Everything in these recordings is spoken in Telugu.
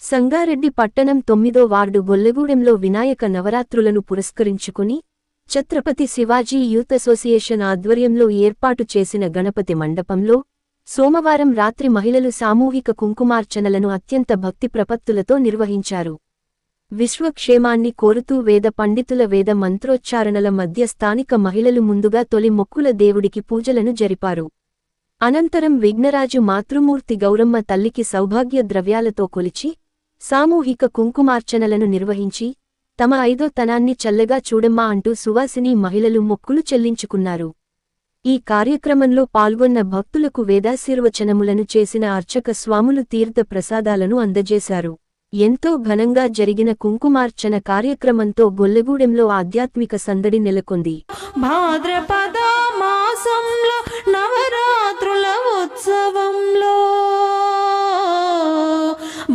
సంగారెడ్డి పట్టణం 9వ వార్డు గొల్లగూడెంలో వినాయక నవరాత్రులను పురస్కరించుకుని ఛత్రపతి శివాజీ యూత్ అసోసియేషన్ ఆధ్వర్యంలో ఏర్పాటు చేసిన గణపతి మండపంలో సోమవారం రాత్రి మహిళలు సామూహిక కుంకుమార్చనలను అత్యంత భక్తి ప్రపత్తులతో నిర్వహించారు. విశ్వక్షేమాన్ని కోరుతూ వేద పండితుల వేద మంత్రోచ్చారణల మధ్య స్థానిక మహిళలు ముందుగా తొలి మొక్కుల దేవుడికి పూజలను జరిపారు. అనంతరం విఘ్నరాజు మాతృమూర్తి గౌరమ్మ తల్లికి సౌభాగ్య ద్రవ్యాలతో కొలిచి సామూహిక కుంకుమార్చనలను నిర్వహించి తమ ఐదో తనాన్ని చల్లగా చూడమ్మా అంటూ సువాసిని మహిళలు మొక్కులు చెల్లించుకున్నారు. ఈ కార్యక్రమంలో పాల్గొన్న భక్తులకు వేదాశీర్వచనములను చేసిన అర్చక స్వాములు తీర్థ ప్రసాదాలను అందజేశారు. ఎంతో ఘనంగా జరిగిన కుంకుమార్చన కార్యక్రమంతో గొల్లగూడెంలో ఆధ్యాత్మిక సందడి నెలకొంది. భాద్రపద మాసంలో నవరాత్రుల ఉత్సవంలో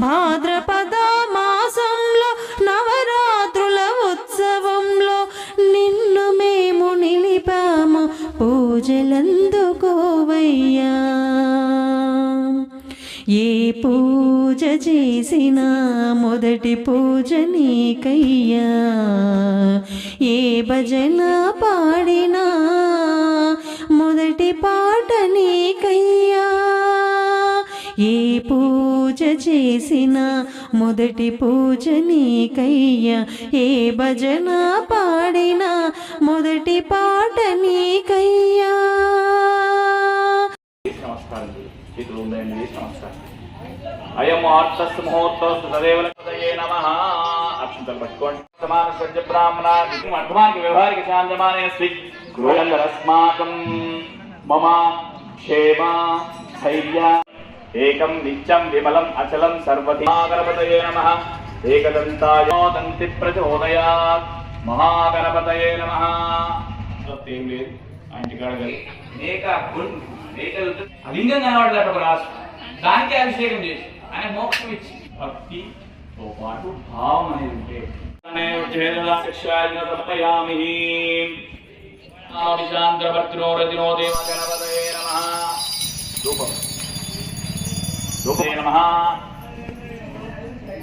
భాద్రపద మాసంలో నవరాత్రుల ఉత్సవంలో నిన్ను మేము నిలిపాము పూజలందుకోవయ్యా. ఏ పూజ చేసినా మొదటి పూజ నీకయ్యా. ఏ భజన పాడినా మొదటి పాట నీకయ్యా. ఏ పూజ చేసినా మొదటి పూజ నీకయ్యా. ఏ భజన పాడినా మొదటి పాట నీకయ్యా. అయం ఆర్తస్ ముహూర్తస్ తదేవలపదయే నమః. అక్షంతలు పట్టుకోండి. సమాన సజ్జ బ్రాహ్మణ అర్థమానికి వ్యవహారిక శాంతమానే శ్రీ గృహందరస్మాకం మమ క్షేమ ధైర్య ఏకం నిత్యం విమలం అచలం సర్వతి. మహాగణపతయే నమః. ఏకదంతాయ దంతి ప్రచోదయాత్. మహాగణపతయే నమః. ఏం లేదు ఇంటికాడగలి లింగం కనబడదట ఒక రాసు, దానికే అభిషేకం చేసి ఆయన మోక్షం ఇచ్చి భక్తితో పాటు భావం అనేది ఉంటే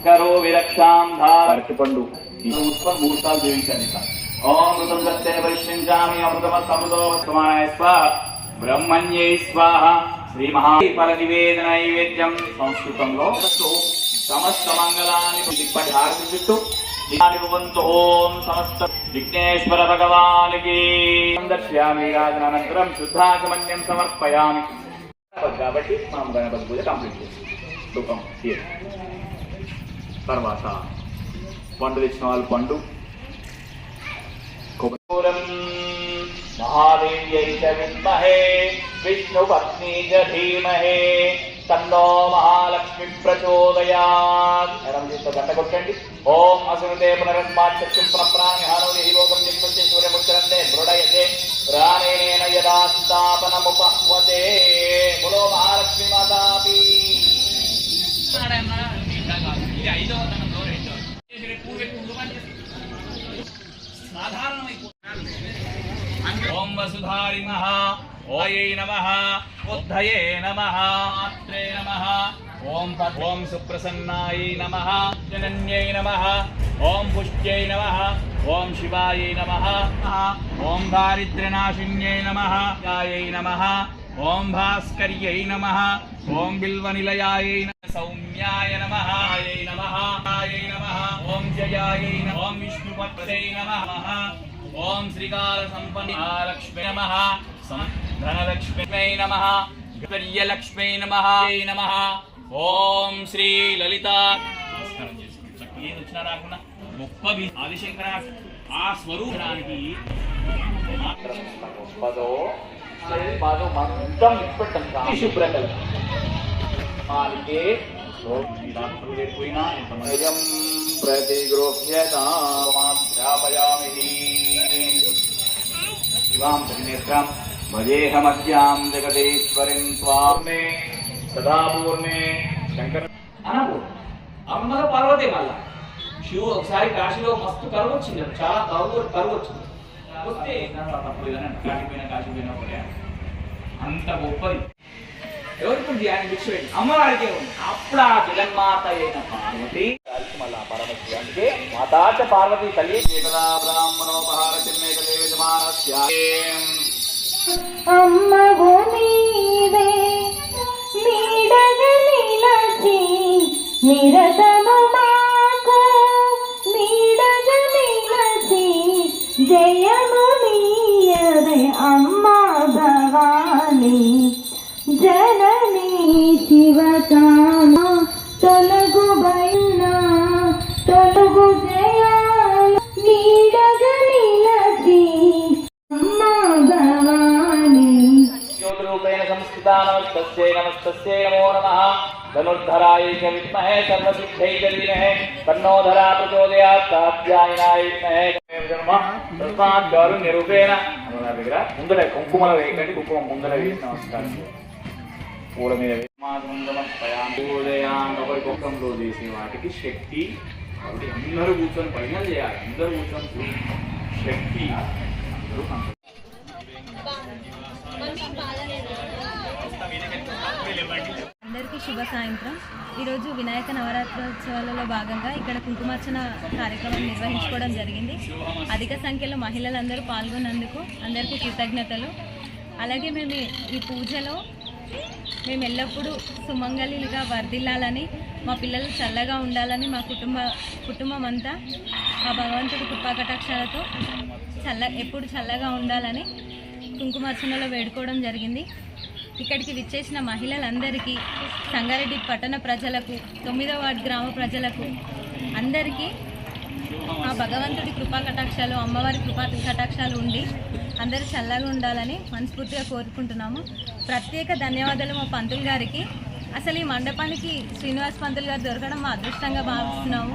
కరో విరక్షాం పండు మూడు సార్లు జీవించండి. ఓం మృతం దత్తే వైష్ణ్యామి అమృతమస్తమృతో వస్తమానాయ స్వాహ బ్రహ్మణ్యై స్వాహ. శ్రీ మహాఫల నివేదన నైవేద్యం సంస్కృతంలో సమస్త మంగళాన్ని ఇప్పటి హారతిస్తూ ఓం సమస్త విఘ్నేశ్వర భగవానికి దర్శయామి. రాజనంతరం శుద్ధాచమన్యం సమర్పయామి. కాబట్టి మనం గణపతి పూజ కంప్లీట్ చేస్తాం. దుఃఖం తర్వాత పండు తెచ్చిన వాళ్ళు పండు महादेव्यै च विद्महे विष्णुपत्नी च धीमहि तन्नो महालक्ष्मी प्रचोदयात्. गंटకొట్టండి. ఓం అసురతే పునరస్మాత్ చక్షుం ప్రప్రాణ్యహానోది హిరోగం జిత్పత్తే సూర్యముచ్చరంతే మృడయతే ప్రాణేన యదా స్థాపనముపహ్వతే. బోలో మహాలక్ష్మి మాతాకి. ఇది ఐదవ తనంలో రెండో ఓం వసుధారిణః ఓయై నమః. బుద్ధయే నమః. మాత్రే నమః. ఓం సుప్రసన్నాయై నమః. జనన్యై నమః. ఓం పుష్ట్యై నమః. ఓం శివాయై నమః. ఓం దారిద్ర్యనాశిన్యై నమః. యాయై నమః. ఓం భాస్కర్యై నమః. ఓం బిల్వనిలయాయై నమః. సౌమ్యాయ నమః. యాయై నమః. యాయై నమః. ఓం జయాయై నమః. ఓం విష్ణుపత్యై నమః. ఓం శ్రీకాల సంపన్న లక్ష్మీ నమః. ధనలక్ష్మీ నమః. గర్యలక్ష్మీ నమః. నమః. ఓం శ్రీ లలిత. నమస్కారం చేసుకోండి. ఏది వచ్చినా రాకుండా గొప్ప ఆదిశంకర ఆ స్వరూపానికి మొత్తం ఇప్పటంతా శుభ్రంగా భజేహమద్యాం జగదేశ్వరిం స్వామే సదాపూర్ణే శంకర అనపూర్ అమ్మల పార్వతి. మళ్ళా శివు ఒకసారి కాశీలో మస్తు కరువు వచ్చింది, చాలా కరువు వచ్చింది. వస్తే తప్పలేదని కాశీపోయినా ఒకటే అంత గొప్పది. ఎవరికి ఉంది ఆయన భిక్ష పెట్టి అమ్మవారికే ఉంది. అప్పుడు ఆ జగన్మాత అయిన పార్వతి మళ్ళా పరమశివ అందుకే మాతాచ పార్వతి తల్లి ఏకదా బ్రాహ్మణోపహార చిన్నేకదే యజమానస్య అమ్మవు నీవే నీడగనిలచి నిరతము మాకు నీడగనిలచి జయము నీయవే అమ్మా భవాని జననీ శివకామ తొలగు బైనా తొలగు జయాల నీడగనిలచి అమ్మా భవాని జ్యోతిరూపేణ సంస్థితా నమస్తస్యై నమస్తస్యై నమో నమః ధనుర్ధరాయ చ విద్మహే సర్వసిద్ధై చ ధీమహి తన్నో ధరా ప్రచోదయాత్ కాత్యాయనాయ విద్మహే తస్మాత్ కారుణ్య రూపేణ అమ్మవారి దగ్గర ముందర కుంకుమల వేయండి. కుంకుమ ముందర వేసి నమస్కారం పూల మీద ఒకరి కుక్కంలో చేసే వాటికి శక్తి కాబట్టి అందరూ కూర్చొని పైన చేయాలి. అందరూ కూర్చొని శక్తి అందరూ అందరికీ శుభ సాయంత్రం. ఈరోజు వినాయక నవరాత్రోత్సవాలలో భాగంగా ఇక్కడ కుంకుమార్చన కార్యక్రమం నిర్వహించుకోవడం జరిగింది. అధిక సంఖ్యలో మహిళలందరూ పాల్గొన్నందుకు అందరికీ కృతజ్ఞతలు. అలాగే మేము ఈ పూజలో మేము ఎల్లప్పుడూ సుమంగళిగా వర్ధిల్లాలని, మా పిల్లలు చల్లగా ఉండాలని, మా కుటుంబం అంతా ఆ భగవంతుడి కృపాకటాక్షాలతో ఎప్పుడు చల్లగా ఉండాలని కుంకుమార్చనలో వేడుకోవడం జరిగింది. ఇక్కడికి విచ్చేసిన మహిళలందరికీ, సంగారెడ్డి పట్టణ ప్రజలకు, 9వ వార్డు గ్రామ ప్రజలకు అందరికీ ఆ భగవంతుడి కృపా కటాక్షాలు, అమ్మవారి కృపా కటాక్షాలు ఉండి అందరూ చల్లగా ఉండాలని మనస్ఫూర్తిగా కోరుకుంటున్నాము. ప్రత్యేక ధన్యవాదాలు మా పంతులు గారికి. అసలు ఈ మండపానికి శ్రీనివాస్ పంతులు గారు దొరకడం మా అదృష్టంగా భావిస్తున్నాము.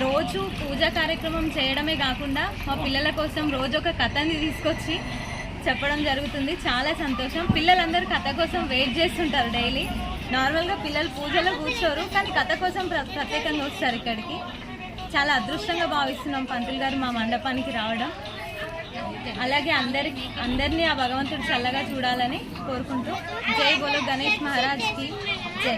రోజు పూజా కార్యక్రమం చేయడమే కాకుండా మా పిల్లల కోసం రోజు ఒక కథని తీసుకొచ్చి చెప్పడం జరుగుతుంది. చాలా సంతోషం. పిల్లలందరూ కథ కోసం వెయిట్ చేస్తుంటారు డైలీ. నార్మల్గా పిల్లలు పూజలో కూర్చోరు, కానీ కథ కోసం ప్రత్యేకంగా వస్తారు ఇక్కడికి. చాలా అదృష్టంగా భావిస్తున్నాం పంతులు గారు మా మండపానికి రావడం. అలాగే అందరినీ ఆ భగవంతుడు చల్లగా చూడాలని కోరుకుంటూ జై బోలో గణేష్ మహారాజ్కి జై.